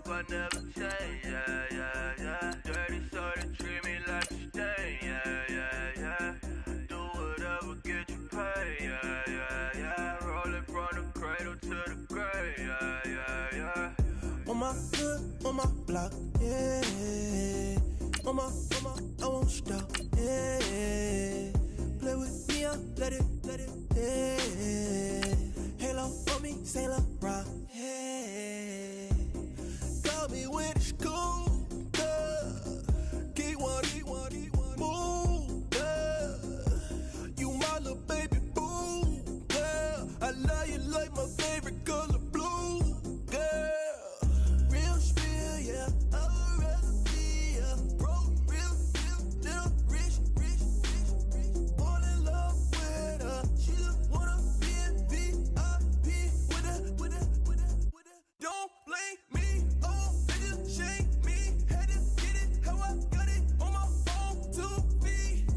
myself, I never change, yeah, yeah, yeah. Dirty sort of treat me like a stain, yeah, yeah, yeah. Do whatever, get you paid, yeah, yeah, yeah. Rolling from the cradle to the grave, yeah, yeah, yeah. On my hood, on my block, yeah. Mama, I won't stop, yeah. Play with me, I let it, yeah. Halo on me, Saint Laurent, yeah. Got me with the school, yeah. Keep one, move, yeah. You my little baby boo, yeah. I love you like my favorite color blue, yeah. Real spill, yeah. I'd rather be a broke, real, little rich. Fall in love with her. She just wanna be in VIP with her. Don't blame me, oh, niggas shame me. Had to get it how I got it on my own 2 feet.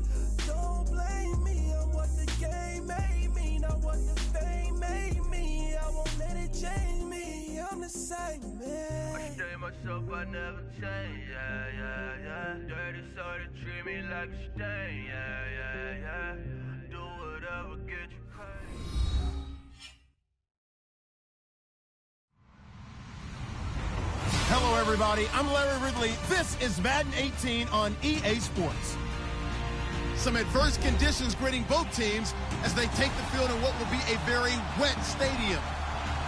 Don't blame me, I'm what the game made me, not what the fame made me. I won't let it change me, I'm the same man. I stay myself, I never change, yeah, yeah, yeah. Dirty sort of treat me like a stain, yeah, yeah, yeah. Do whatever, get you paid. Hello, everybody. I'm Larry Ridley. This is Madden 18 on EA Sports. Some adverse conditions gritting both teams as they take the field in what will be a very wet stadium.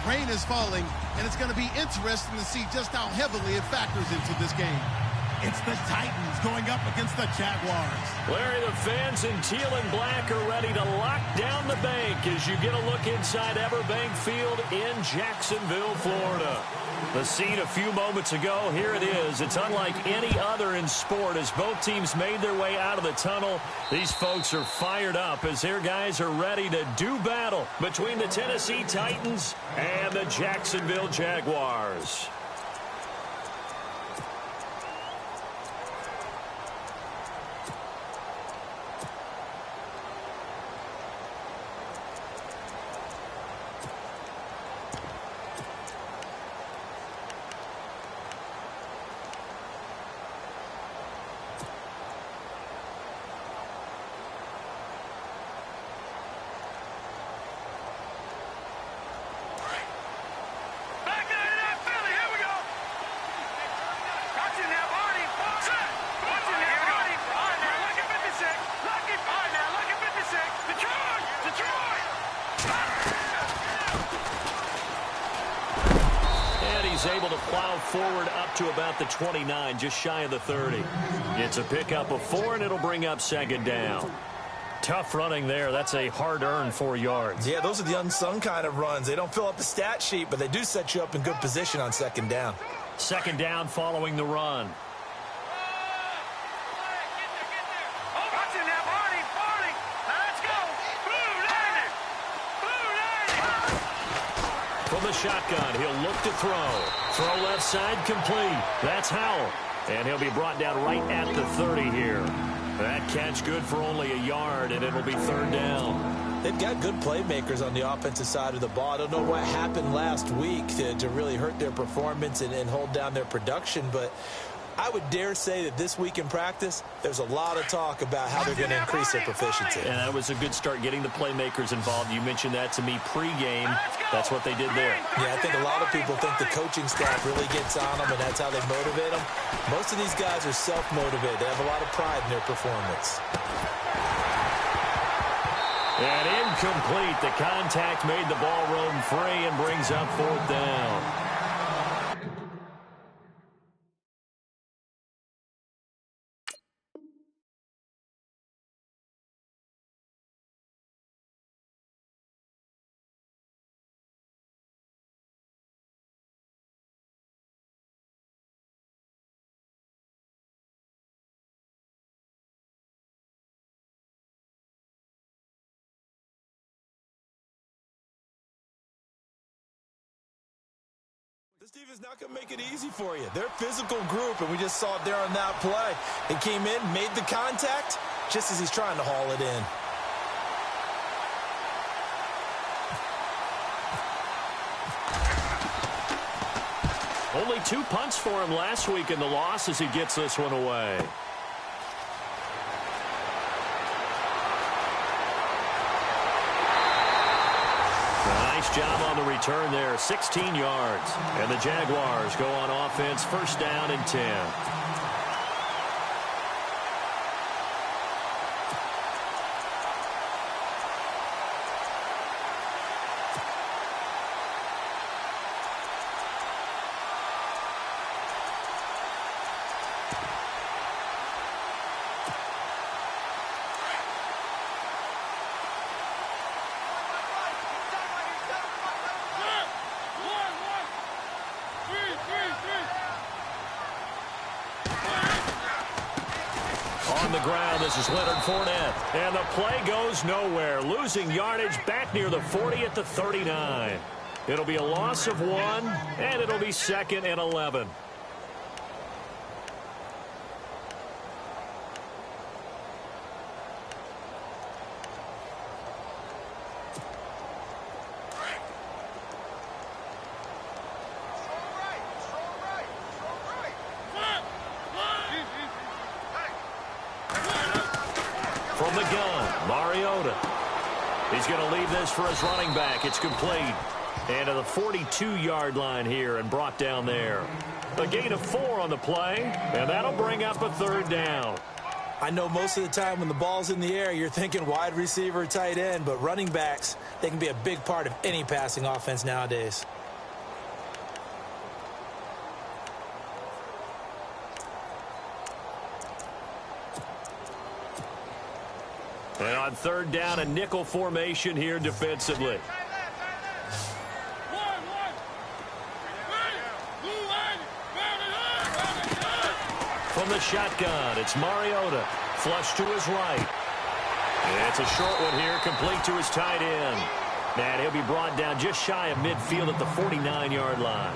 Rain is falling, and it's going to be interesting to see just how heavily it factors into this game. It's the Titans going up against the Jaguars. Larry, the fans in teal and black are ready to lock down the bank as you get a look inside Everbank Field in Jacksonville, Florida. The scene a few moments ago, here it is. It's unlike any other in sport as both teams made their way out of the tunnel. These folks are fired up as their guys are ready to do battle between the Tennessee Titans and the Jacksonville Jaguars. Able to plow forward up to about the 29, just shy of the 30. It's a pickup of 4, and it'll bring up second down. Tough running there. That's a hard-earned 4 yards. Yeah, those are the unsung kind of runs. They don't fill up the stat sheet, but they do set you up in good position on second down. Second down following the run. From the shotgun, he'll look to throw. Throw left side complete. That's Howell. And he'll be brought down right at the 30 here. That catch good for only a yard, and it'll be third down. They've got good playmakers on the offensive side of the ball. I don't know what happened last week to really hurt their performance and hold down their production, but I would dare say that this week in practice, there's a lot of talk about how they're going to increase their proficiency. And that was a good start getting the playmakers involved. You mentioned that to me pregame. That's what they did there. Yeah, I think a lot of people think the coaching staff really gets on them, and that's how they motivate them. Most of these guys are self-motivated. They have a lot of pride in their performance. And incomplete. The contact made the ball roam free and brings up fourth down. This defense not going to make it easy for you. They're a physical group, and we just saw it there on that play. He came in, made the contact, just as he's trying to haul it in. Only 2 punts for him last week in the loss as he gets this one away. Nice job on the return there, 16 yards. And the Jaguars go on offense, first down and 10. On the ground, this is Leonard Fournette. And the play goes nowhere. Losing yardage back near the 40 at the 39. It'll be a loss of 1, and it'll be 2nd and 11. From the gun, Mariota. He's going to leave this for his running back. It's complete. And to the 42-yard line here and brought down there. A gain of 4 on the play, and that'll bring up a 3rd down. I know most of the time when the ball's in the air, you're thinking wide receiver, tight end, but running backs, they can be a big part of any passing offense nowadays. And on 3rd down, a nickel formation here defensively. From the shotgun, it's Mariota. Flush to his right. And it's a short one here, complete to his tight end. And he'll be brought down just shy of midfield at the 49-yard line.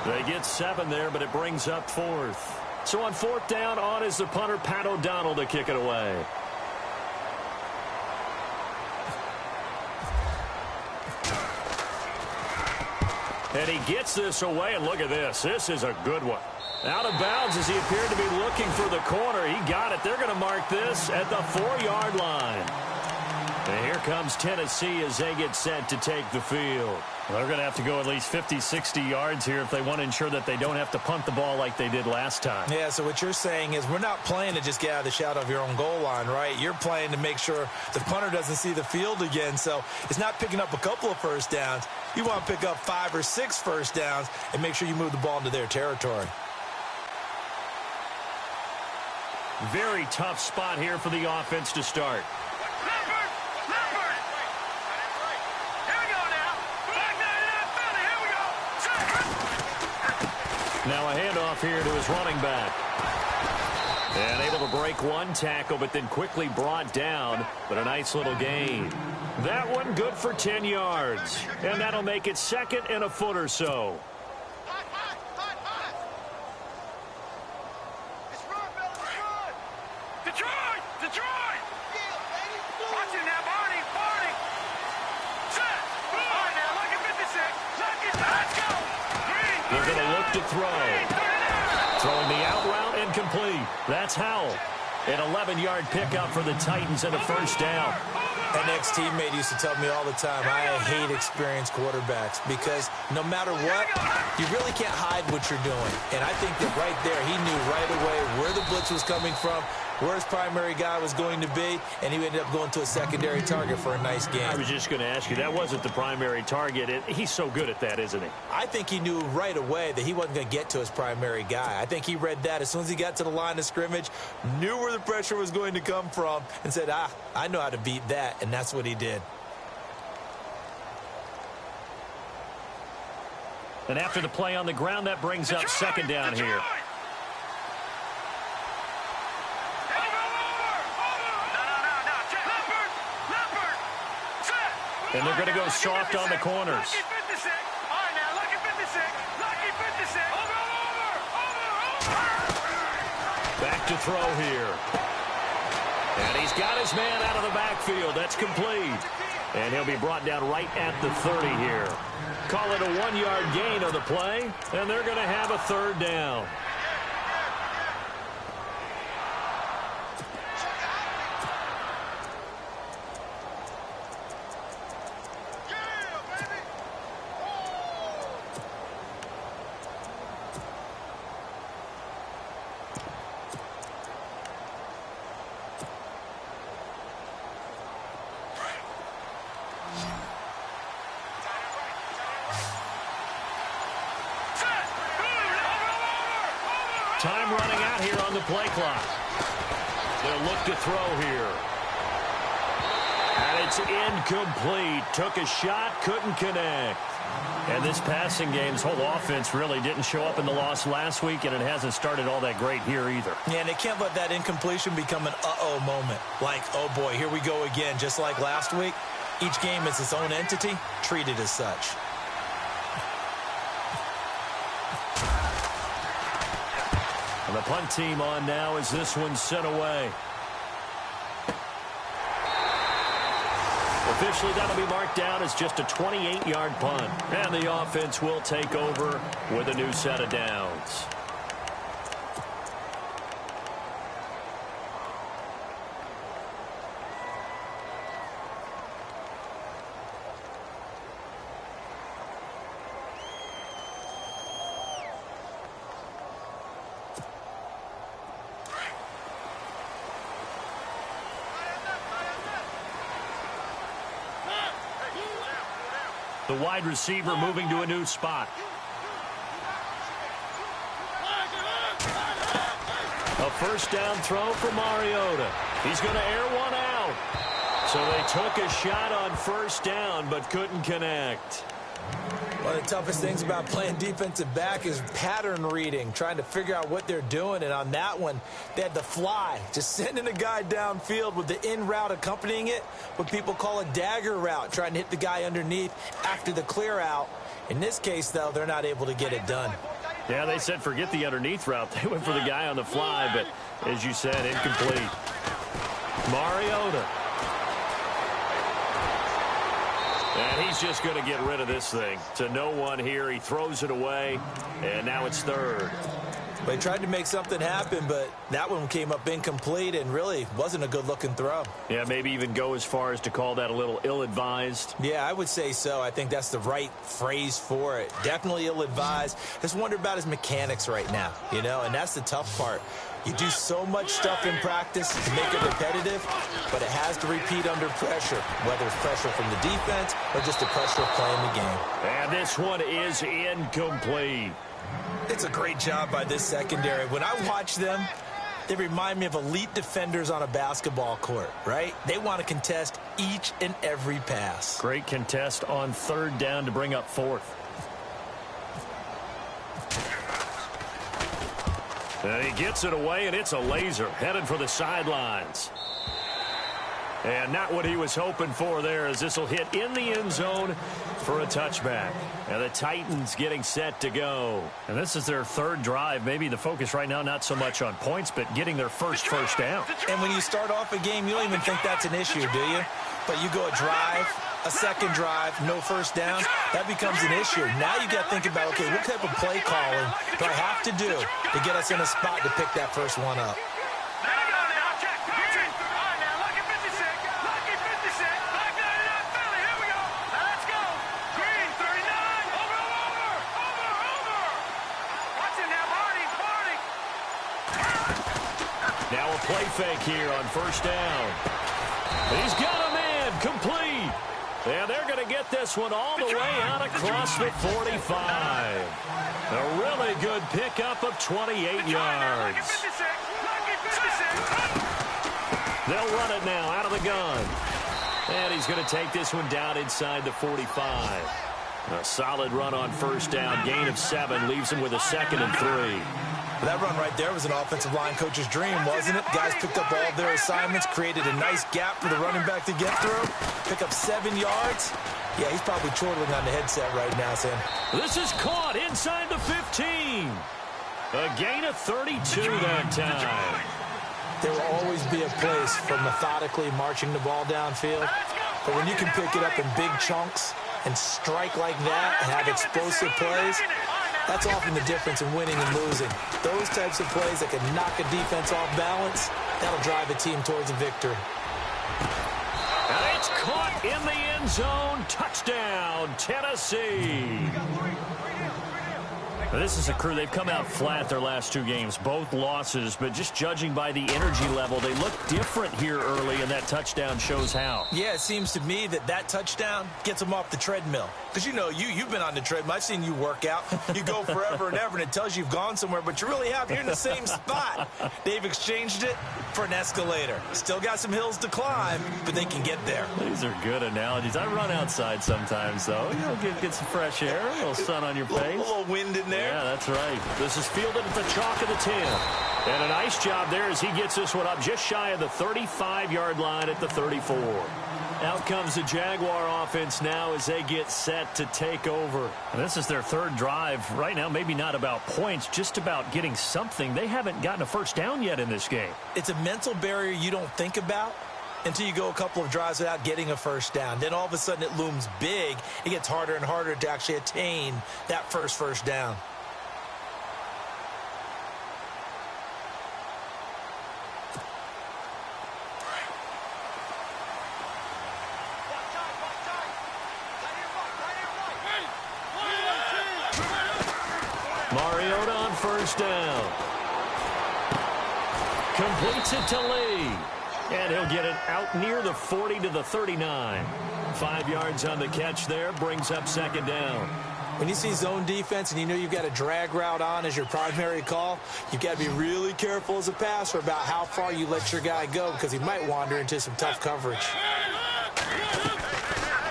They get 7 there, but it brings up 4th. So on 4th down, on is the punter, Pat O'Donnell, to kick it away. And he gets this away, and look at this. This is a good one. Out of bounds as he appeared to be looking for the corner. He got it. They're going to mark this at the 4-yard line. And here comes Tennessee as they get set to take the field. Well, they're going to have to go at least 50, 60 yards here if they want to ensure that they don't have to punt the ball like they did last time. Yeah, so what you're saying is we're not playing to just get out of the shadow of your own goal line, right? You're playing to make sure the punter doesn't see the field again. So it's not picking up a couple of first downs. You want to pick up 5 or 6 first downs and make sure you move the ball into their territory. Very tough spot here for the offense to start. Now a handoff here to his running back. And able to break 1 tackle, but then quickly brought down. But a nice little gain. That one good for 10 yards. And that'll make it 2nd and a foot or so. They're going to look to throw. Throwing the out route and complete. That's Howell. An 11-yard pickup for the Titans and a first down. An ex-teammate used to tell me all the time, I hate experienced quarterbacks because no matter what, you really can't hide what you're doing. And I think that right there, he knew right away where the blitz was coming from, where his primary guy was going to be, and he ended up going to a secondary target for a nice game. I was just going to ask you, that wasn't the primary target. He's so good at that, isn't he? I think he knew right away that he wasn't going to get to his primary guy. I think he read that as soon as he got to the line of scrimmage, knew where the pressure was going to come from, and said, I know how to beat that, and that's what he did. And after the play on the ground, that brings up 2nd down here. And they're going to go soft on the corners. Back to throw here. And he's got his man out of the backfield. That's complete. And he'll be brought down right at the 30 here. call it a 1-yard gain on the play, and they're going to have a third down. Time running out here on the play clock. They'll look to throw here. And it's incomplete. Took a shot, couldn't connect. And this passing game's whole offense really didn't show up in the loss last week, and it hasn't started all that great here either. Yeah, and they can't let that incompletion become an uh-oh moment. Like, oh boy, here we go again, just like last week. Each game is its own entity, treated as such. And the punt team on now as this one's sent away. Officially, that'll be marked down as just a 28-yard punt. And the offense will take over with a new set of downs. The wide receiver moving to a new spot. A first down throw for Mariota. He's going to air one out. So they took a shot on first down but couldn't connect. One of the toughest things about playing defensive back is pattern reading, trying to figure out what they're doing. And on that one, they had to fly, just sending a guy downfield with the in route accompanying it, what people call a dagger route, trying to hit the guy underneath after the clear out. In this case, though, they're not able to get it done. Yeah, they said forget the underneath route. They went for the guy on the fly, but as you said, incomplete. Mariota. And he's just going to get rid of this thing. To no one here. He throws it away, and now it's third. They tried to make something happen, but that one came up incomplete and really wasn't a good-looking throw. Yeah, maybe even go as far as to call that a little ill-advised. Yeah, I would say so. I think that's the right phrase for it. Definitely ill-advised. Just wonder about his mechanics right now, you know, and that's the tough part. You do so much stuff in practice to make it repetitive, but it has to repeat under pressure, whether it's pressure from the defense or just the pressure of playing the game. And this one is incomplete. It's a great job by this secondary. When I watch them, they remind me of elite defenders on a basketball court, right? They want to contest each and every pass. Great contest on third down to bring up fourth. And he gets it away, and it's a laser headed for the sidelines. And not what he was hoping for there, as this will hit in the end zone for a touchback. And the Titans getting set to go. And this is their third drive. Maybe the focus right now not so much on points, but getting their first down. And when you start off a game, you don't even think that's an issue, do you? But you go a drive, a second drive, no first down, that becomes an issue. Now you got to think about, okay, what type of play calling do I have to do to get us in a spot to pick that first one up? Now a play fake here on first down. He's got a man, complete. And they're going to get this one all the way out across the 45. A really good pickup of 28 yards. They'll run it now out of the gun. And he's going to take this one down inside the 45. A solid run on first down. Gain of 7 leaves him with a 2nd and 3. That run right there was an offensive line coach's dream, wasn't it? Guys picked up all of their assignments, created a nice gap for the running back to get through, pick up 7 yards. Yeah, he's probably chortling on the headset right now, Sam. This is caught inside the 15. A gain of 32 that time. There will always be a place for methodically marching the ball downfield. But when you can pick it up in big chunks, and strike like that and have explosive plays, that's often the difference in winning and losing. Those types of plays that can knock a defense off balance, that'll drive a team towards a victory. And it's caught in the end zone. Touchdown, Tennessee. This is a crew. They've come out flat their last two games, both losses, but just judging by the energy level, they look different here early, and that touchdown shows how. Yeah, it seems to me that touchdown gets them off the treadmill. Because, you know, you've been on the treadmill. I've seen you work out. You go forever and ever, and it tells you you've gone somewhere, but you really have. You're in the same spot. They've exchanged it for an escalator. Still got some hills to climb, but they can get there. These are good analogies. I run outside sometimes, though. You know, get some fresh air, a little sun on your face. A little wind in there. Yeah, that's right. This is fielded at the chalk of the 10. And a nice job there as he gets this one up just shy of the 35-yard line at the 34. Out comes the Jaguar offense now as they get set to take over. And this is their third drive. Right now, maybe not about points, just about getting something. They haven't gotten a first down yet in this game. It's a mental barrier you don't think about until you go a couple of drives without getting a first down. Then all of a sudden it looms big. It gets harder and harder to actually attain that first down. Mariota on first down. Completes it to Lee. And he'll get it out near the 40 to the 39. 5 yards on the catch there. Brings up second down. When you see zone defense and you know you've got a drag route on as your primary call, you've got to be really careful as a passer about how far you let your guy go because he might wander into some tough coverage.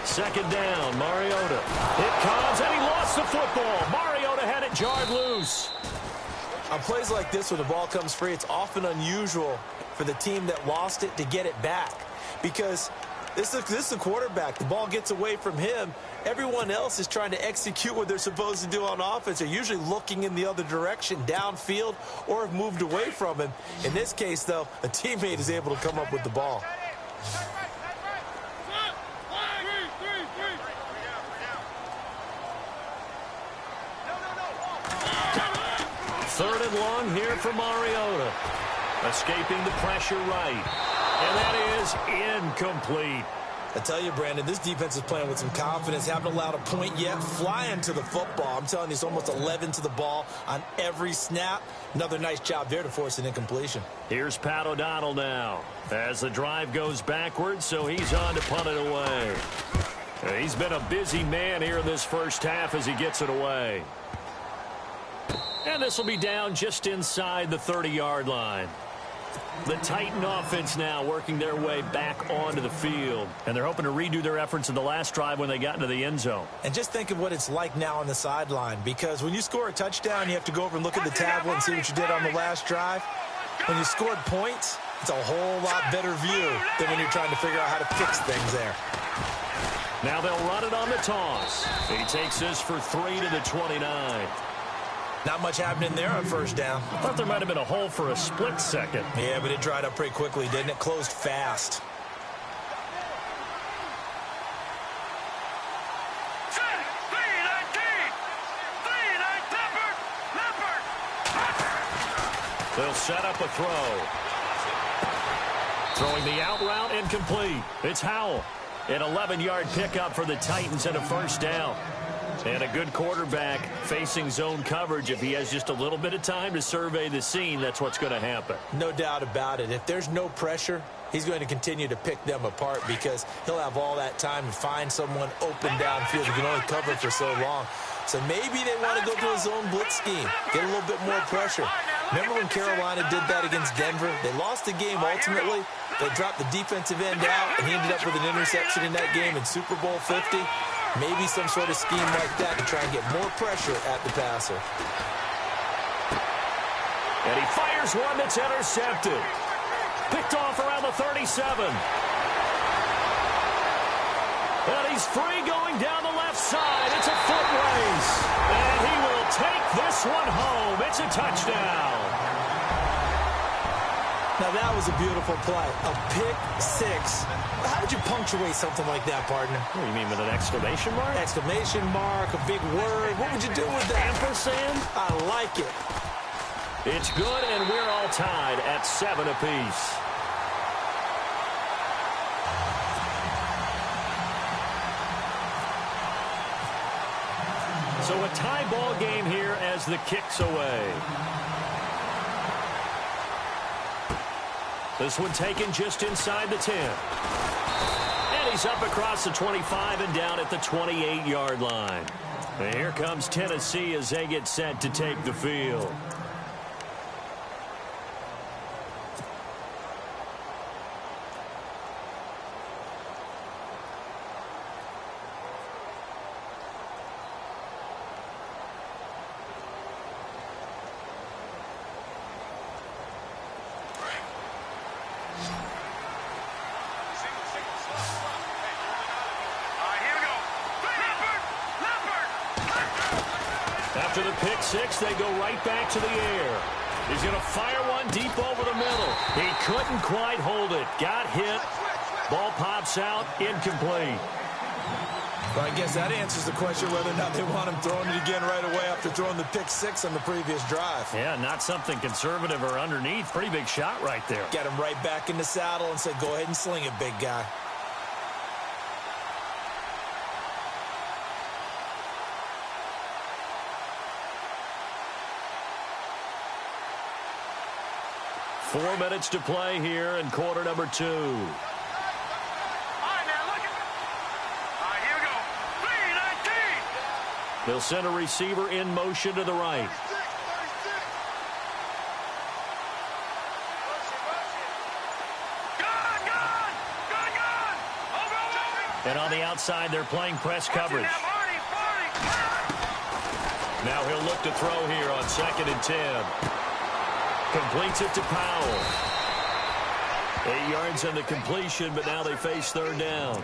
Second down, Mariota. It comes, and he lost the football. Mariota had it jarred loose. On plays like this, when the ball comes free, it's often unusual for the team that lost it to get it back. Because this is the quarterback. The ball gets away from him. Everyone else is trying to execute what they're supposed to do on offense. They're usually looking in the other direction, downfield, or have moved away from him. In this case, though, a teammate is able to come up with the ball. Third and long here for Mariota. Escaping the pressure right. And that is incomplete. I tell you, Brandon, this defense is playing with some confidence. Haven't allowed a point yet. Flying to the football. I'm telling you, it's almost 11 to the ball on every snap. Another nice job there to force an incompletion. Here's Pat O'Donnell now as the drive goes backwards, so he's on to punt it away. He's been a busy man here in this first half as he gets it away. And this will be down just inside the 30-yard line. The Titan offense now working their way back onto the field. And they're hoping to redo their efforts in the last drive when they got into the end zone. And just think of what it's like now on the sideline. Because when you score a touchdown, you have to go over and look at the tablet and see what you did on the last drive. When you scored points, it's a whole lot better view than when you're trying to figure out how to fix things there. Now they'll run it on the toss. He takes this for 3 to the 29. Not much happening there on first down. I thought there might have been a hole for a split second. Yeah, but it dried up pretty quickly, didn't it? Closed fast. They'll set up a throw. Throwing the out route incomplete. It's Howell. An 11-yard pickup for the Titans and a first down. And a good quarterback facing zone coverage. If he has just a little bit of time to survey the scene, that's what's going to happen. No doubt about it. If there's no pressure, he's going to continue to pick them apart because he'll have all that time to find someone open downfield. He can only cover for so long. So maybe they want to go to a zone blitz scheme, get a little bit more pressure. Remember when Carolina did that against Denver? They lost the game ultimately. They dropped the defensive end out, and he ended up with an interception in that game in Super Bowl 50. Maybe some sort of scheme like that to try and get more pressure at the passer. And he fires one that's intercepted. Picked off around the 37. And he's free going down the left side. It's a foot race. And he will take this one home. It's a touchdown. Now, that was a beautiful play. A pick six. How would you punctuate something like that, partner? What do you mean, with an exclamation mark? Exclamation mark, a big word. What would you do with that? Ampersand? I like it. It's good, and we're all tied at 7 apiece. So a tie ball game here as the kick's away. This one taken just inside the 10. And he's up across the 25 and down at the 28-yard line. And here comes Tennessee as they get set to take the field. After the pick six, they go right back to the air. He's going to fire one deep over the middle. He couldn't quite hold it. Got hit. Ball pops out. Incomplete. Well, I guess that answers the question whether or not they want him throwing it again right away after throwing the pick six on the previous drive. Yeah, not something conservative or underneath. Pretty big shot right there. Get him right back in the saddle and say, go ahead and sling it, big guy. Four minutes to play here in quarter number 2. All right, now look at me. All right, here we go. 3-19. They'll send a receiver in motion to the right. 36. Gun. Over. And on the outside, they're playing press coverage. Now he'll look to throw here on 2nd and 10. Completes it to Powell. 8 yards on the completion, but now they face 3rd down.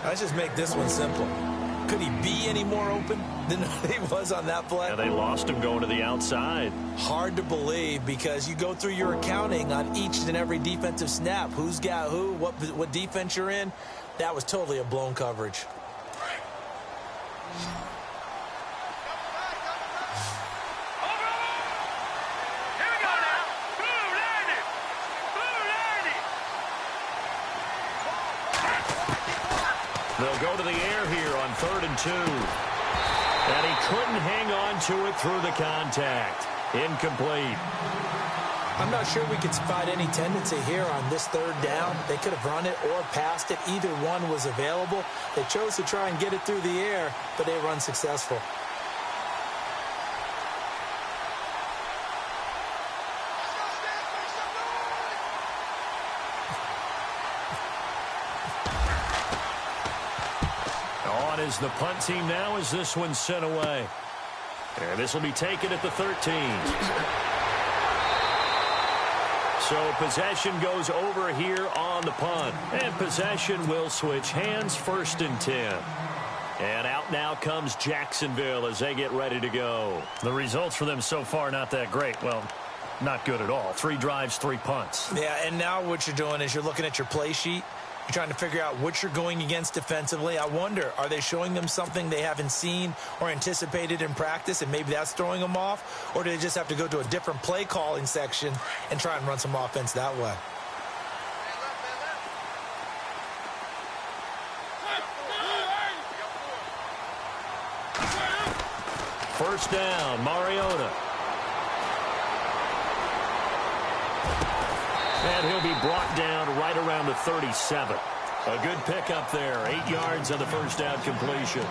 Let's just make this one simple. Could he be any more open than he was on that play? Yeah, they lost him going to the outside. Hard to believe because you go through your accounting on each and every defensive snap. Who's got who, what defense you're in. That was totally a blown coverage. They'll go to the air here on 3rd and 2. And he couldn't hang on to it through the contact. Incomplete. I'm not sure we could spot any tendency here on this 3rd down. They could have run it or passed it. Either one was available. They chose to try and get it through the air, but they were unsuccessful. On is the punt team now as this one's sent away. And this will be taken at the 13. So possession goes over here on the punt. And possession will switch hands, 1st and 10. And out now comes Jacksonville as they get ready to go. The results for them so far not that great. Well, not good at all. 3 drives, 3 punts. Yeah, and now what you're doing is you're looking at your play sheet. You're trying to figure out what you're going against defensively. I wonder, are they showing them something they haven't seen or anticipated in practice, and maybe that's throwing them off? Or do they just have to go to a different play calling section and try and run some offense that way? First down, Mariota. And he'll be brought down right around the 37. A good pickup there. 8 yards on the first down completion.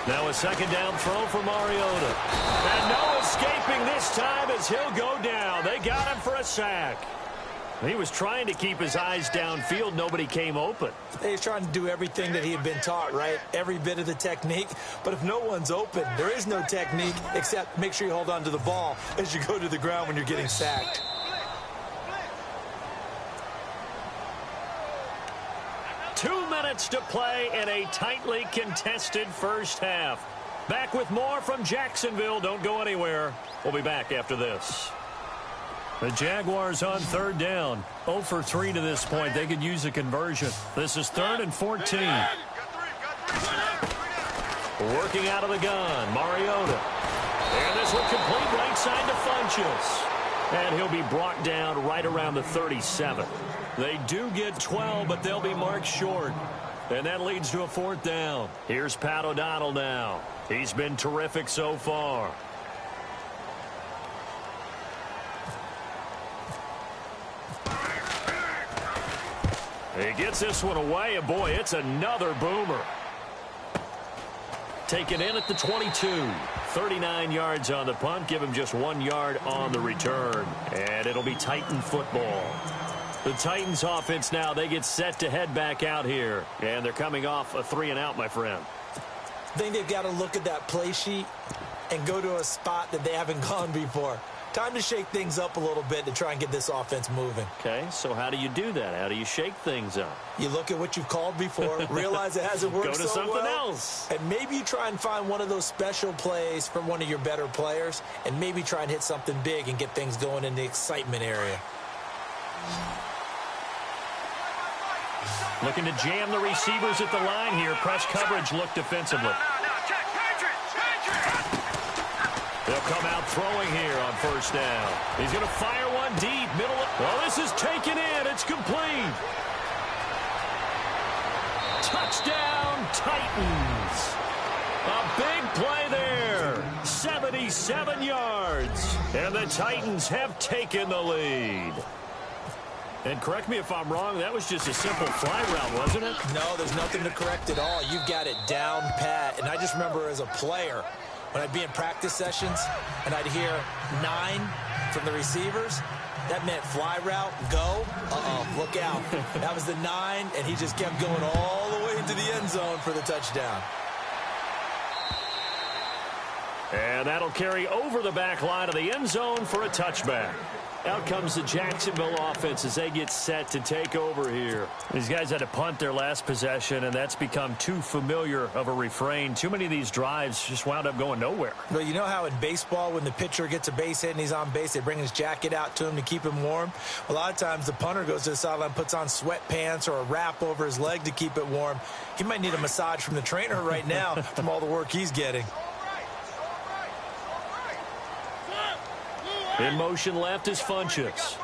Now a second down throw for Mariota. And no escaping this time as he'll go down. They got him for a sack. He was trying to keep his eyes downfield. Nobody came open. He's trying to do everything that he had been taught, right? Every bit of the technique. But if no one's open, there is no technique except make sure you hold on to the ball as you go to the ground when you're getting sacked. Two minutes to play in a tightly contested first half. Back with more from Jacksonville. Don't go anywhere. We'll be back after this. The Jaguars on third down. 0 for 3 to this point. They could use a conversion. This is 3rd and 14. Working out of the gun, Mariota. And this one complete right side to Funchess. And he'll be brought down right around the 37. They do get 12, but they'll be marked short. And that leads to a 4th down. Here's Pat O'Donnell now. He's been terrific so far. He gets this one away, and boy, it's another boomer. Taken in at the 22. 39 yards on the punt. Give him just 1 yard on the return. And it'll be Titan football. The Titans offense now, they get set to head back out here. And they're coming off a 3-and-out, my friend. I think they've got to look at that play sheet and go to a spot that they haven't gone before. Time to shake things up a little bit to try and get this offense moving. Okay, so how do you do that? How do you shake things up? You look at what you've called before, realize it hasn't worked Go to so something well, else. and maybe you try and find one of those special plays from one of your better players, and maybe try and hit something big and get things going in the excitement area. Looking to jam the receivers at the line here. Press coverage look defensively. They'll come out throwing here on first down. He's going to fire one deep. Middle. Well, this is taken in. It's complete. Touchdown, Titans. A big play there. 77 yards. And the Titans have taken the lead. And correct me if I'm wrong, that was just a simple fly route, wasn't it? No, there's nothing to correct at all. You've got it down pat. And I just remember as a player, when I'd be in practice sessions and I'd hear 9 from the receivers, that meant fly route, go. Look out. That was the 9, and he just kept going all the way into the end zone for the touchdown. And that'll carry over the back line of the end zone for a touchback. Out comes the Jacksonville offense as they get set to take over here. These guys had to punt their last possession, and that's become too familiar of a refrain. Too many of these drives just wound up going nowhere. Well, you know how in baseball when the pitcher gets a base hit and he's on base, they bring his jacket out to him to keep him warm? A lot of times the punter goes to the sideline, puts on sweatpants or a wrap over his leg to keep it warm. He might need a massage from the trainer right now from all the work he's getting. In motion left is Funchess.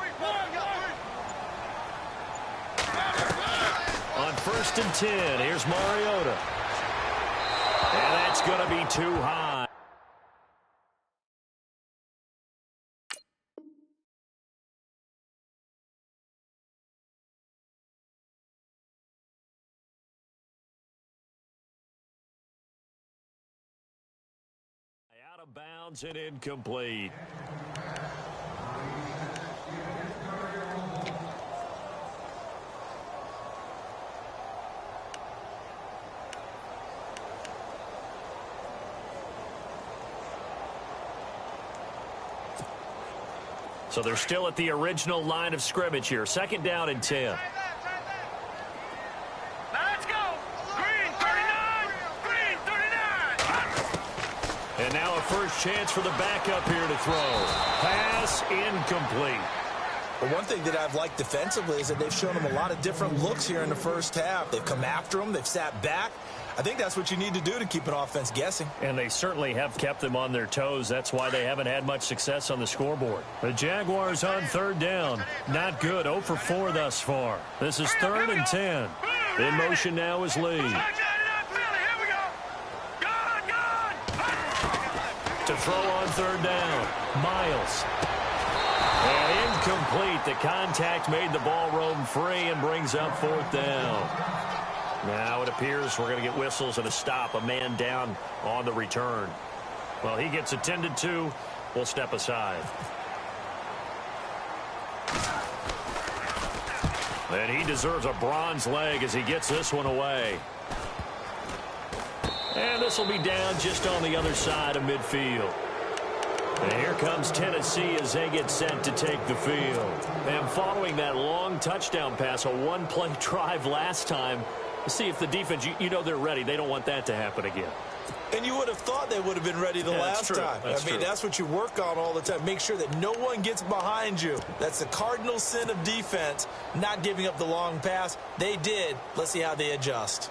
On 1st and 10, here's Mariota. And that's going to be too high. Out of bounds and incomplete. So they're still at the original line of scrimmage here. 2nd down and 10. Now let's go. Green 39. Green 39. And now a first chance for the backup here to throw. Pass incomplete. But one thing that I've liked defensively is that they've shown him a lot of different looks here in the first half. They've come after him. They've sat back. I think that's what you need to do to keep an offense guessing. And they certainly have kept them on their toes. That's why they haven't had much success on the scoreboard. The Jaguars on 3rd down. Not good. 0 for 4 thus far. This is 3rd and 10. In motion now is Lee. To throw on 3rd down. Miles. And incomplete. The contact made the ball roam free and brings up 4th down. Now it appears we're going to get whistles and a stop. A man down on the return. Well, he gets attended to. We'll step aside. And he deserves a bronze leg as he gets this one away. And this will be down just on the other side of midfield. And here comes Tennessee as they get set to take the field. And following that long touchdown pass, a one-play drive last time, see if the defense, you know they're ready. They don't want that to happen again. And you would have thought they would have been ready the last time. That's what you work on all the time. Make sure that no one gets behind you. That's the cardinal sin of defense, not giving up the long pass. They did. Let's see how they adjust.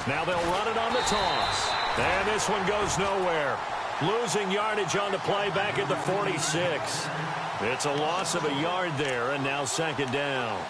Now they'll run it on the toss. And this one goes nowhere. Losing yardage on the play back at the 46. It's a loss of a yard there, and now second down.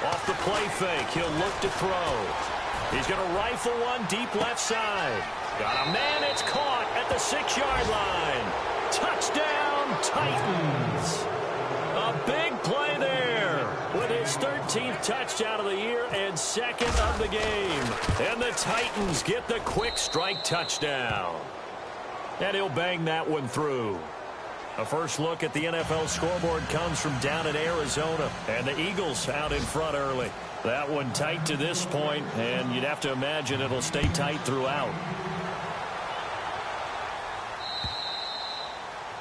Off the play fake, he'll look to throw. He's going to rifle one deep left side. Got a man, it's caught at the 6-yard line. Touchdown, Titans. A big play there with his 13th touchdown of the year and second of the game. And the Titans get the quick strike touchdown. And he'll bang that one through. A first look at the NFL scoreboard comes from down in Arizona. And the Eagles out in front early. That one tight to this point, and you'd have to imagine it'll stay tight throughout.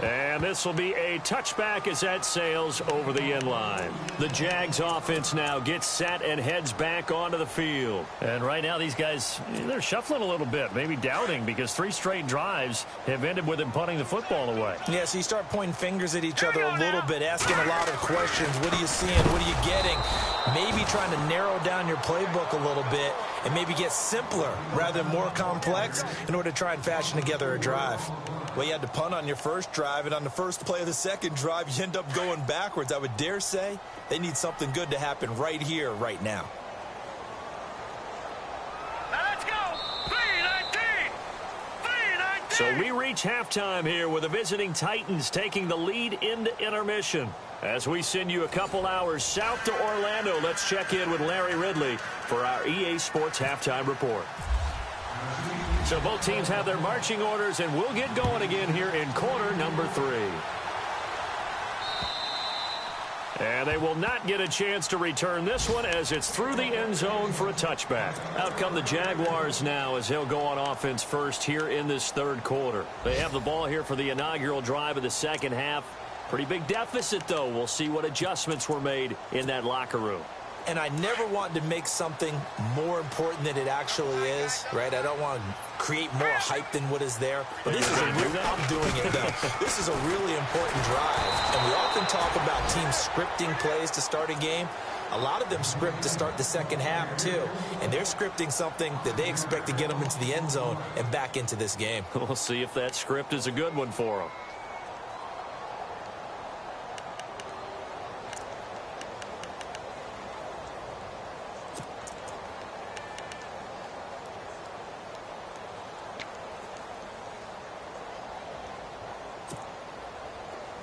And this will be a touchback as that sails over the end line. The Jags offense now gets set and heads back onto the field. And right now these guys, they're shuffling a little bit, maybe doubting, because 3 straight drives have ended with them punting the football away. Yeah, so you start pointing fingers at each other a little bit, asking a lot of questions. What are you seeing? What are you getting? Maybe trying to narrow down your playbook a little bit and maybe get simpler rather than more complex in order to try and fashion together a drive. Well, you had to punt on your first drive, and on the first play of the second drive, you end up going backwards. I would dare say they need something good to happen right here, right now. Let's go! 3-19! 3-19! So we reach halftime here with the visiting Titans taking the lead into intermission. As we send you a couple hours south to Orlando, let's check in with Larry Ridley for our EA Sports Halftime Report. So both teams have their marching orders, and we'll get going again here in quarter number 3. And they will not get a chance to return this one as it's through the end zone for a touchback. Out come the Jaguars now as they'll go on offense first here in this third quarter. They have the ball here for the inaugural drive of the second half. Pretty big deficit, though. We'll see what adjustments were made in that locker room. And I never want to make something more important than it actually is, right? I don't want to create more hype than what is there. But this is a real, I'm doing it, though. This is a really important drive. And we often talk about teams scripting plays to start a game. A lot of them script to start the second half, too. And they're scripting something that they expect to get them into the end zone and back into this game. We'll see if that script is a good one for them.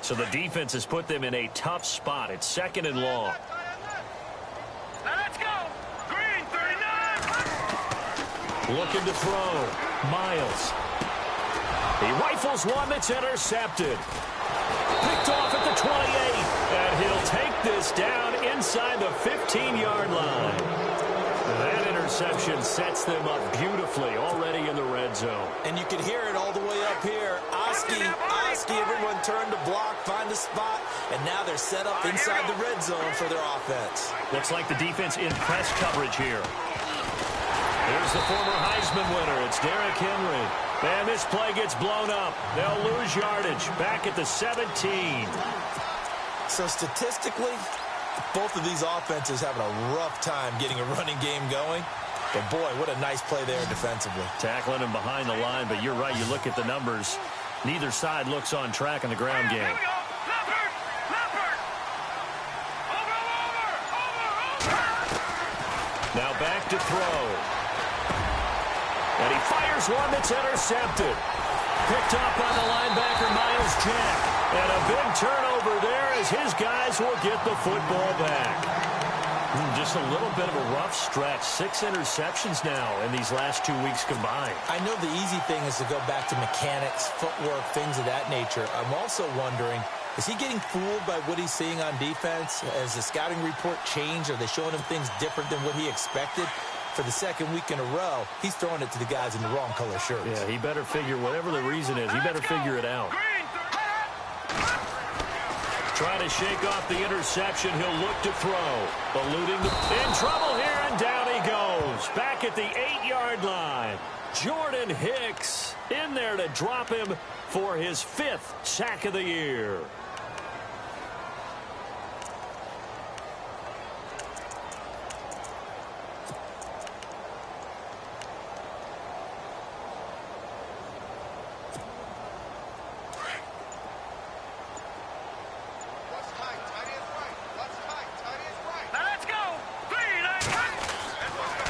So the defense has put them in a tough spot. It's second and long. Let's go! Green 39! Looking to throw. Miles. He rifles one that's intercepted. Picked off at the 28. And he'll take this down inside the 15-yard line. That interception sets them up beautifully already in the red zone. And you can hear it all the way up here. Oski Trubisky, everyone turned to block, find a spot, and now they're set up inside the red zone for their offense. Looks like the defense in press coverage here. Here's the former Heisman winner. It's Derrick Henry. And this play gets blown up. They'll lose yardage back at the 17. So statistically, both of these offenses having a rough time getting a running game going. But, boy, what a nice play there defensively. Tackling him behind the line, but you're right. You look at the numbers. Neither side looks on track in the ground game. Now back to throw. And he fires one that's intercepted. Picked up by the linebacker, Miles Jack. And a big turnover there as his guys will get the football back. Just a little bit of a rough stretch. 6 interceptions now in these last 2 weeks combined. I know the easy thing is to go back to mechanics, footwork, things of that nature. I'm also wondering, is he getting fooled by what he's seeing on defense? Has the scouting report changed? Are they showing him things different than what he expected? For the second week in a row, he's throwing it to the guys in the wrong color shirts. Yeah, he better figure, whatever the reason is, he better figure it out. Trying to shake off the interception. He'll look to throw. Eluding in trouble here, and down he goes. Back at the 8-yard line. Jordan Hicks in there to drop him for his 5th sack of the year.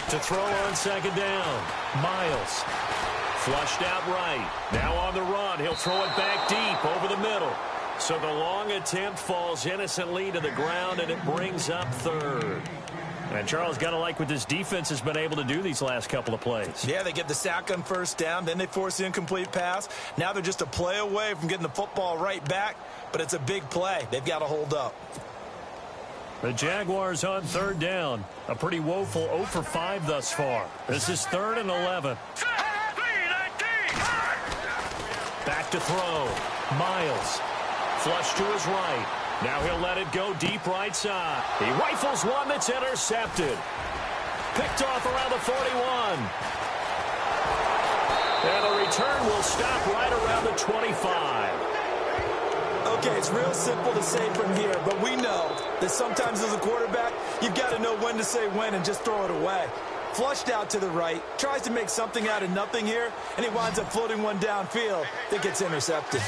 To throw on second down. Miles. Flushed out right. Now on the run. He'll throw it back deep over the middle. So the long attempt falls innocently to the ground, and it brings up 3rd. And Charles, got to like what this defense has been able to do these last couple of plays. Yeah, they get the sack on first down. Then they force the incomplete pass. Now they're just a play away from getting the football right back. But it's a big play. They've got to hold up. The Jaguars on 3rd down. A pretty woeful 0 for 5 thus far. This is 3rd and 11. Back to throw. Miles. Flush to his right. Now he'll let it go deep right side. He rifles one that's intercepted. Picked off around the 41. And the return will stop right around the 25. Okay, it's real simple to say from here, but we know that sometimes as a quarterback, you've got to know when to say when and just throw it away. Flushed out to the right, tries to make something out of nothing here, and he winds up floating one downfield that gets intercepted.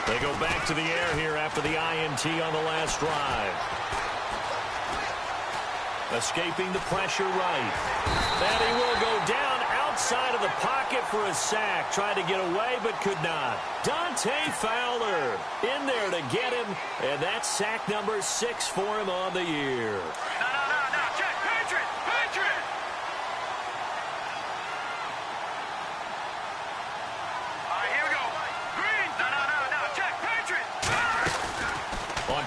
They go back to the air here after the INT on the last drive. Escaping the pressure right. And he will go down outside of the pocket for a sack. Tried to get away but could not. Dante Fowler in there to get him. And that's sack number 6 for him on the year.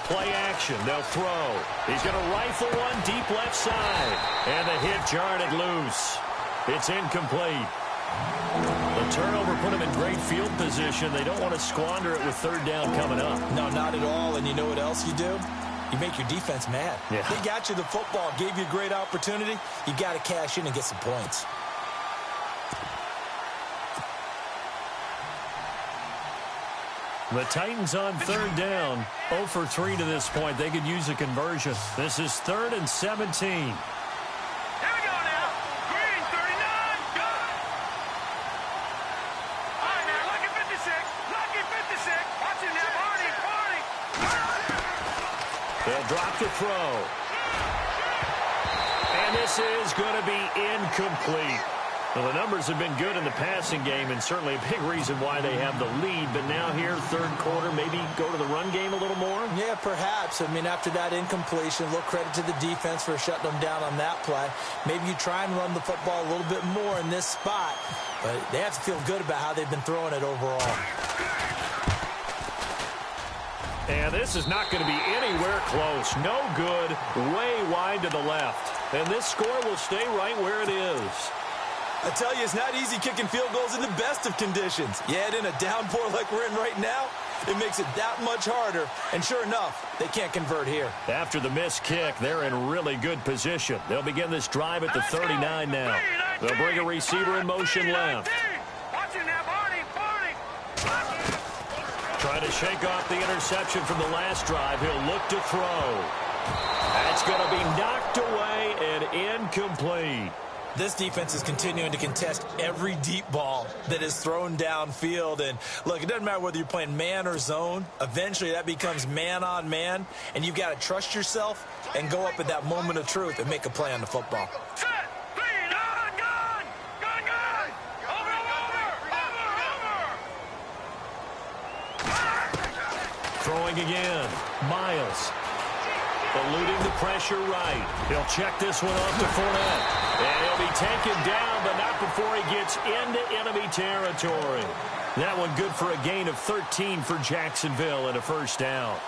Play action. They'll throw. He's going to rifle one deep left side. And the hit jarred it loose. It's incomplete. The turnover put him in great field position. They don't want to squander it with 3rd down coming up. No, not at all. And you know what else you do? You make your defense mad. Yeah. They got you the football, gave you a great opportunity. You got to cash in and get some points. The Titans on 3rd down. 0 for 3 to this point. They could use a conversion. This is 3rd and 17. Here we go now. Green, 39, go! All right, now, lucky 56. Lucky 56. Watch him now, Barney. They'll drop to throw. And this is going to be incomplete. Well, the numbers have been good in the passing game, and certainly a big reason why they have the lead. But now here, third quarter, maybe go to the run game a little more? Yeah, perhaps. I mean, after that incompletion, a little credit to the defense for shutting them down on that play. Maybe you try and run the football a little bit more in this spot, but they have to feel good about how they've been throwing it overall. And this is not going to be anywhere close. No good, way wide to the left. And this score will stay right where it is. I tell you, it's not easy kicking field goals in the best of conditions. Yet in a downpour like we're in right now, it makes it that much harder. And sure enough, they can't convert here. After the missed kick, they're in really good position. They'll begin this drive at the 39 now. They'll bring a receiver in motion left. Trying to shake off the interception from the last drive. He'll look to throw. That's going to be knocked away and incomplete. This defense is continuing to contest every deep ball that is thrown downfield. And, look, it doesn't matter whether you're playing man or zone. Eventually, that becomes man on man. And you've got to trust yourself and go up at that moment of truth and make a play on the football. Throwing again. Miles. Eluding the pressure right. He'll check this one off to Fournette. And he'll be taken down, but not before he gets into enemy territory. That one good for a gain of 13 for Jacksonville and a first down.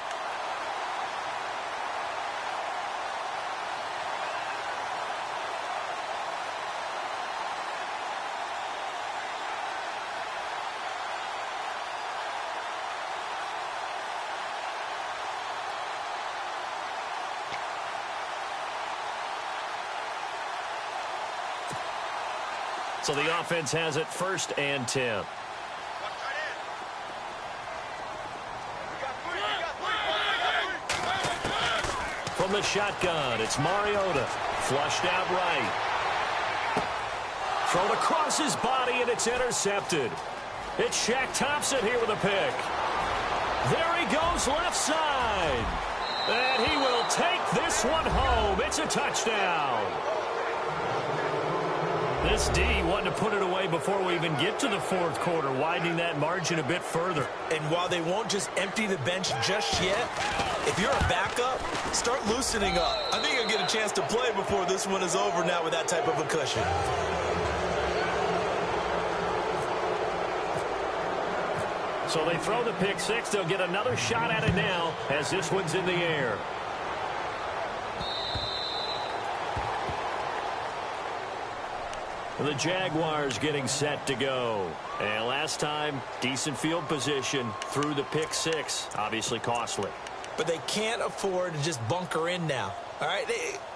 So the offense has it 1st and 10. From the shotgun, it's Mariota. Flushed out right. Thrown across his body, and it's intercepted. It's Shaq Thompson here with a pick. There he goes left side. And he will take this one home. It's a touchdown. This D wanted to put it away before we even get to the fourth quarter, widening that margin a bit further. And while they won't just empty the bench just yet, if you're a backup, start loosening up. I think you'll get a chance to play before this one is over now with that type of a cushion. So they throw the pick six. They'll get another shot at it now as this one's in the air. The Jaguars getting set to go. And last time, decent field position through the pick six. Obviously costly. But they can't afford to just bunker in now. All right,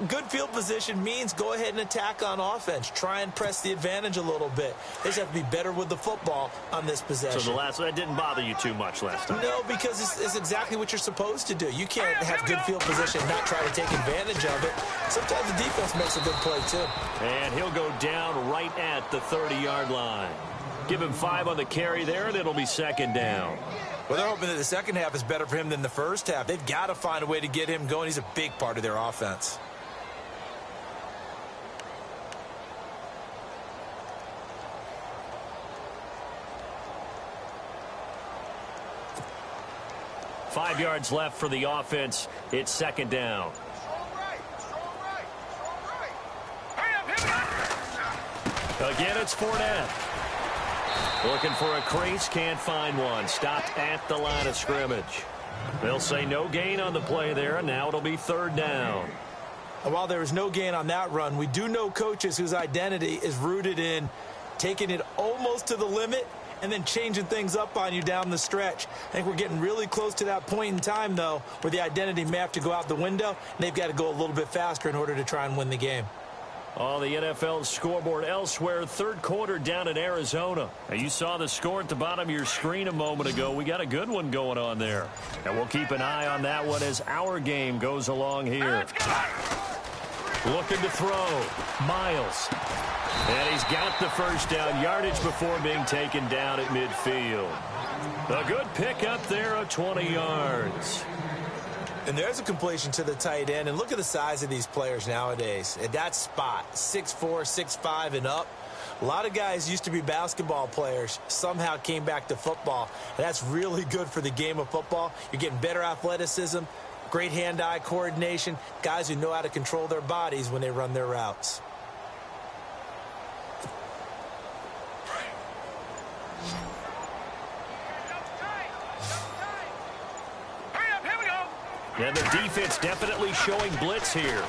good field position means go ahead and attack on offense. Try and press the advantage a little bit. They just have to be better with the football on this possession. So that didn't bother you too much last time? No, because it's exactly what you're supposed to do. You can't have good field position and not try to take advantage of it. Sometimes the defense makes a good play, too. And he'll go down right at the 30-yard line. Give him 5 on the carry there, and it'll be 2nd down. Well, they're hoping that the second half is better for him than the first half. They've got to find a way to get him going. He's a big part of their offense. Five yards left for the offense. It's 2nd down. Again, it's Fournette. Looking for a crease, can't find one. Stopped at the line of scrimmage. They'll say no gain on the play there, and now it'll be 3rd down. And while there was no gain on that run, we do know coaches whose identity is rooted in taking it almost to the limit and then changing things up on you down the stretch. I think we're getting really close to that point in time, though, where the identity may have to go out the window, and they've got to go a little bit faster in order to try and win the game. On the NFL scoreboard elsewhere, 3rd quarter down in Arizona. Now, you saw the score at the bottom of your screen a moment ago. We got a good one going on there. And we'll keep an eye on that one as our game goes along here. Looking to throw. Miles. And he's got the first down yardage before being taken down at midfield. A good pickup there of 20 yards. And there's a completion to the tight end. And look at the size of these players nowadays. At that spot, 6'4", 6'5", and up. A lot of guys used to be basketball players, somehow came back to football. And that's really good for the game of football. You're getting better athleticism, great hand-eye coordination, guys who know how to control their bodies when they run their routes. And the defense definitely showing blitz here.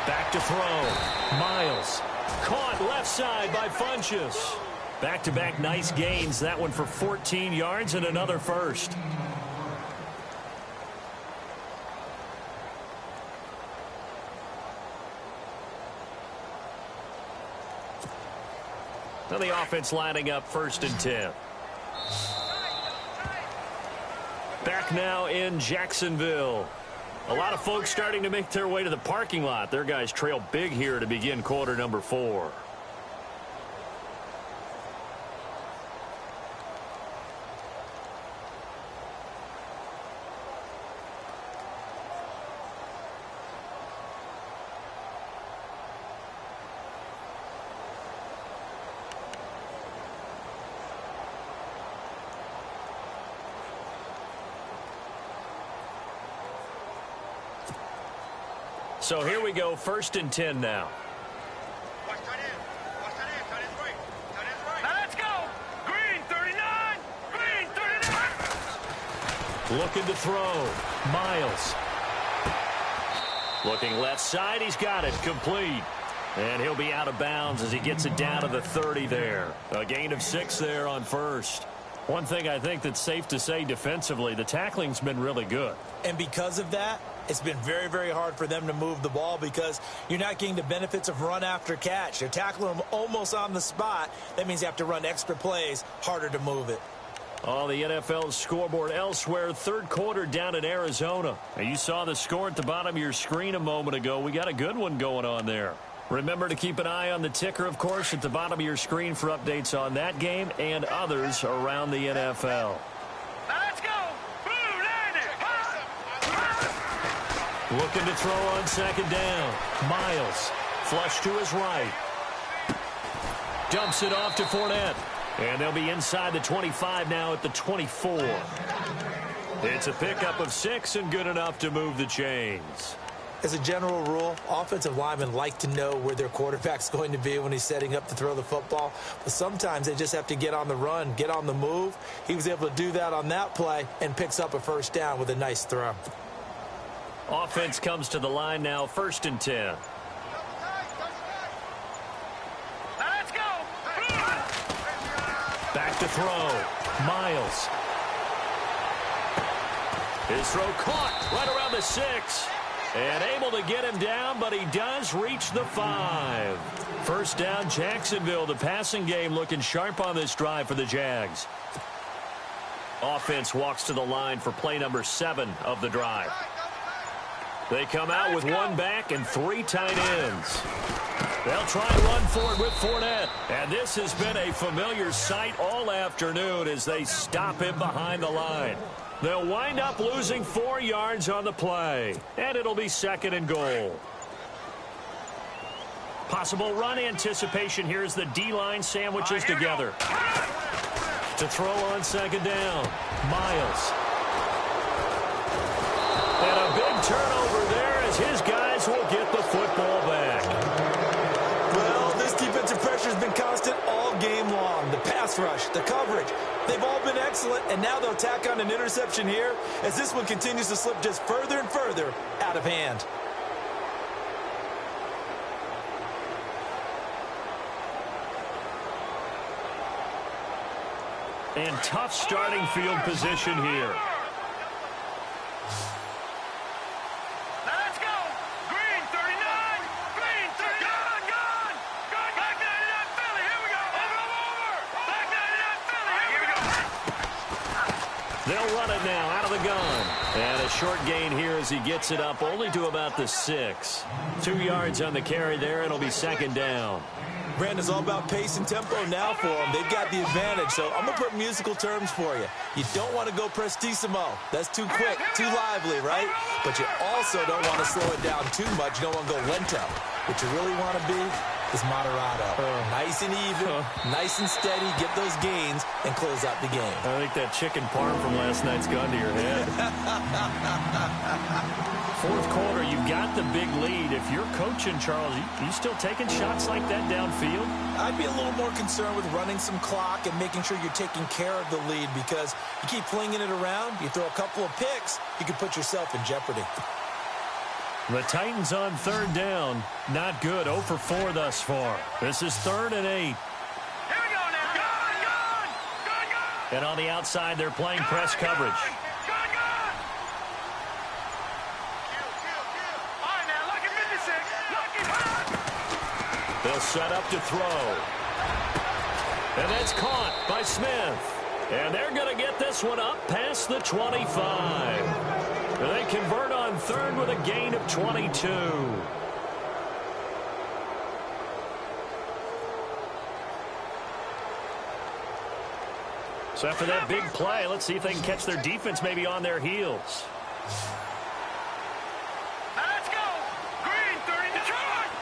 Back to throw. Miles. Caught left side by Funchess. Back-to-back nice gains. That one for 14 yards and another first. Now the offense lining up 1st and 10. Back now in Jacksonville. A lot of folks starting to make their way to the parking lot. Their guys trail big here to begin quarter number 4. So here we go, 1st and 10 now. Now let's go. Green 39. Green 39. Looking to throw. Miles. Looking left side. He's got it. Complete. And he'll be out of bounds as he gets it down to the 30 there. A gain of 6 there on 1st. One thing I think that's safe to say defensively, the tackling's been really good. And because of that, it's been very, very hard for them to move the ball because you're not getting the benefits of run after catch. They're tackling them almost on the spot. That means you have to run extra plays, harder to move it. On the NFL scoreboard elsewhere, 3rd quarter down in Arizona. And you saw the score at the bottom of your screen a moment ago. We got a good one going on there. Remember to keep an eye on the ticker, of course, at the bottom of your screen for updates on that game and others around the NFL. Now let's go. Blue landed. Looking to throw on 2nd down. Miles. Flush to his right. Dumps it off to Fournette. And they'll be inside the 25 now at the 24. It's a pickup of 6 and good enough to move the chains. As a general rule, offensive linemen like to know where their quarterback's going to be when he's setting up to throw the football. But sometimes they just have to get on the run, get on the move. He was able to do that on that play and picks up a 1st down with a nice throw. Offense comes to the line now, 1st and 10. Now let's go. Back to throw. Miles. His throw caught right around the 6. And able to get him down, but he does reach the 5. 1st down, Jacksonville. The passing game looking sharp on this drive for the Jags. Offense walks to the line for play number 7 of the drive. They come out with 1 back and 3 tight ends. They'll try and run forward with Fournette. And this has been a familiar sight all afternoon as they stop him behind the line. They'll wind up losing 4 yards on the play. And it'll be 2nd and goal. Possible run anticipation here as the D-line sandwiches together. To throw on 2nd down. Miles. And a big turnover there as his guys will get the football back. Well, this defensive pressure has been constant all game long. The pass rush, the coverage, they've all been excellent, and now they'll tack on an interception here as this one continues to slip just further and further out of hand. And tough starting field position here. Let's go. Green 39. Green 39. Gone. Back 99 Philly. Here we go. Over. Back 99 Philly. Here we go. They'll run it now out of the gun. And a short gain here as he gets it up only to about the 6. 2 yards on the carry there, and it'll be 2nd down. Brandon, it's all about pace and tempo now for them. They've got the advantage, so I'm going to put musical terms for you. You don't want to go prestissimo. That's too quick, too lively, right? But you also don't want to slow it down too much. You don't want to go lento. What you really want to be is Moderado. Nice and even, nice and steady, get those gains, and close out the game. I think that chicken parm from last night's gone to your head. Fourth quarter, you've got the big lead. If you're coaching, Charles, you still taking shots like that downfield? I'd be a little more concerned with running some clock and making sure you're taking care of the lead, because you keep flinging it around, you throw a couple of picks, you could put yourself in jeopardy. The Titans on third down. Not good. 0 for 4 thus far. This is 3rd and 8. Here we go now. Gone. And on the outside, they're playing press coverage. Gone. All right, now, lucky 56. Lucky. They'll set up to throw. And that's caught by Smith. And they're going to get this one up past the 25. And they convert on 3rd with a gain of 22. So after that big play, let's see if they can catch their defense maybe on their heels. Now let's go. Green, 30, Detroit.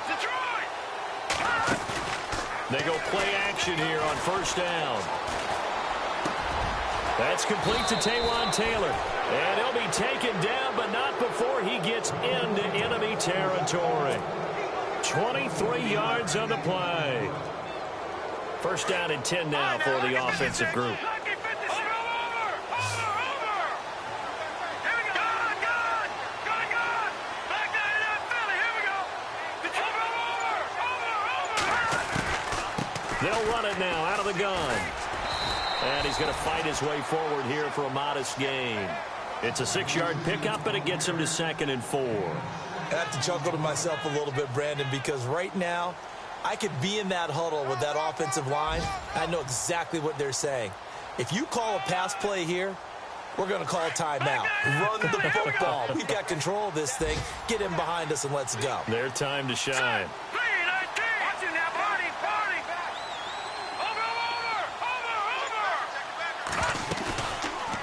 They go play action here on first down. That's complete to Taywan Taylor. And he'll be taken down, but not before he gets into enemy territory. 23 yards on the play. First down and 10 now for the offensive group. They'll run it now out of the gun. And he's going to fight his way forward here for a modest gain. It's a 6-yard pickup, and it gets him to 2nd and 4. I have to chuckle to myself a little bit, Brandon, because right now I could be in that huddle with that offensive line. I know exactly what they're saying. If you call a pass play here, we're going to call a timeout. Run the football. We've got control of this thing. Get him behind us and let's go. Their time to shine.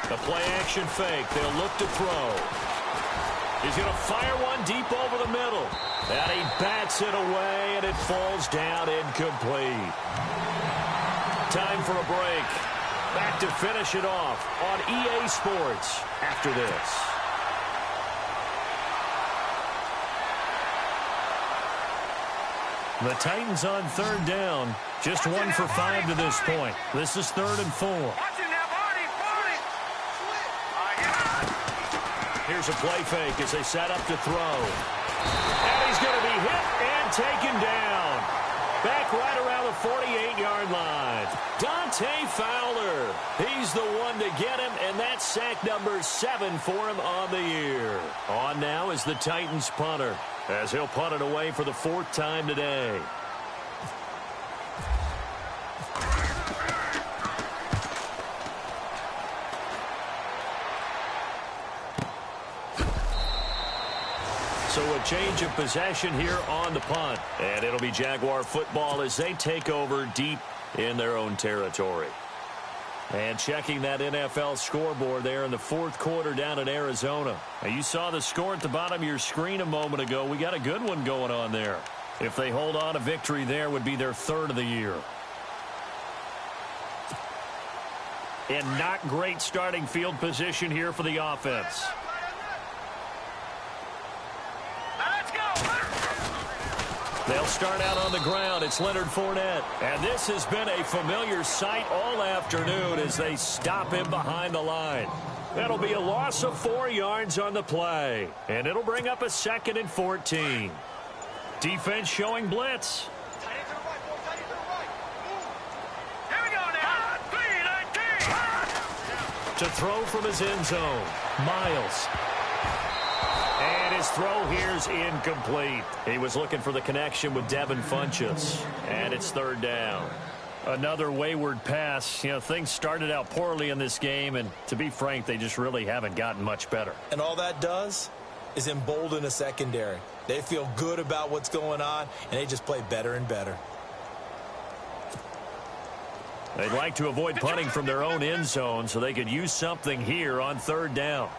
The play-action fake. They'll look to throw. He's going to fire one deep over the middle. And he bats it away, and it falls down incomplete. Time for a break. Back to finish it off on EA Sports after this. The Titans on third down. Just 1 for 5 to this point. This is 3rd and 4. Here's a play fake as they set up to throw. And he's going to be hit and taken down. Back right around the 48-yard line. Dante Fowler. He's the one to get him, and that's sack number 7 for him on the year. On now is the Titans punter, as he'll punt it away for the 4th time today. So a change of possession here on the punt. And it'll be Jaguar football as they take over deep in their own territory. And checking that NFL scoreboard there in the 4th quarter down in Arizona. Now you saw the score at the bottom of your screen a moment ago. We got a good one going on there. If they hold on, a victory there would be their 3rd of the year. And not great starting field position here for the offense. They'll start out on the ground. It's Leonard Fournette. And this has been a familiar sight all afternoon as they stop him behind the line. That'll be a loss of 4 yards on the play. And it'll bring up a 2nd and 14. Defense showing blitz. Here we go now. 3-19. To throw from his end zone. Miles. And his throw here's incomplete. He was looking for the connection with Devin Funchess. And it's 3rd down. Another wayward pass. You know, things started out poorly in this game, and to be frank, they just really haven't gotten much better. And all that does is embolden a secondary. They feel good about what's going on, and they just play better and better. They'd like to avoid punting from their own end zone so they could use something here on 3rd down.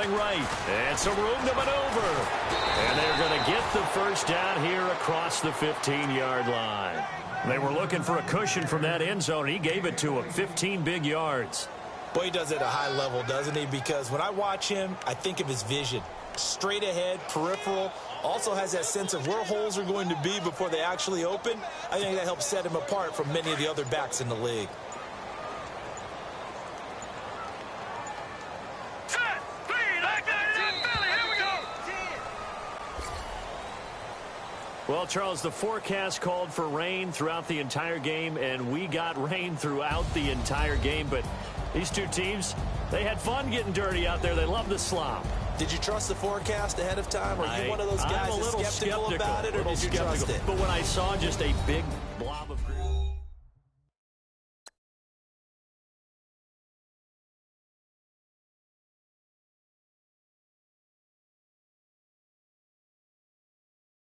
going right. And some room to maneuver. And they're going to get the first down here across the 15-yard line. They were looking for a cushion from that end zone, and he gave it to him, 15 big yards. Boy, he does it at a high level, doesn't he? Because when I watch him, I think of his vision. Straight ahead, peripheral, also has that sense of where holes are going to be before they actually open. I think that helps set him apart from many of the other backs in the league. Well, Charles, the forecast called for rain throughout the entire game, and we got rain throughout the entire game. But these two teams, they had fun getting dirty out there. They love the slop. Did you trust the forecast ahead of time? Are you one of those guys that's skeptical about it, or did you trust it? But when I saw just a big blob of green.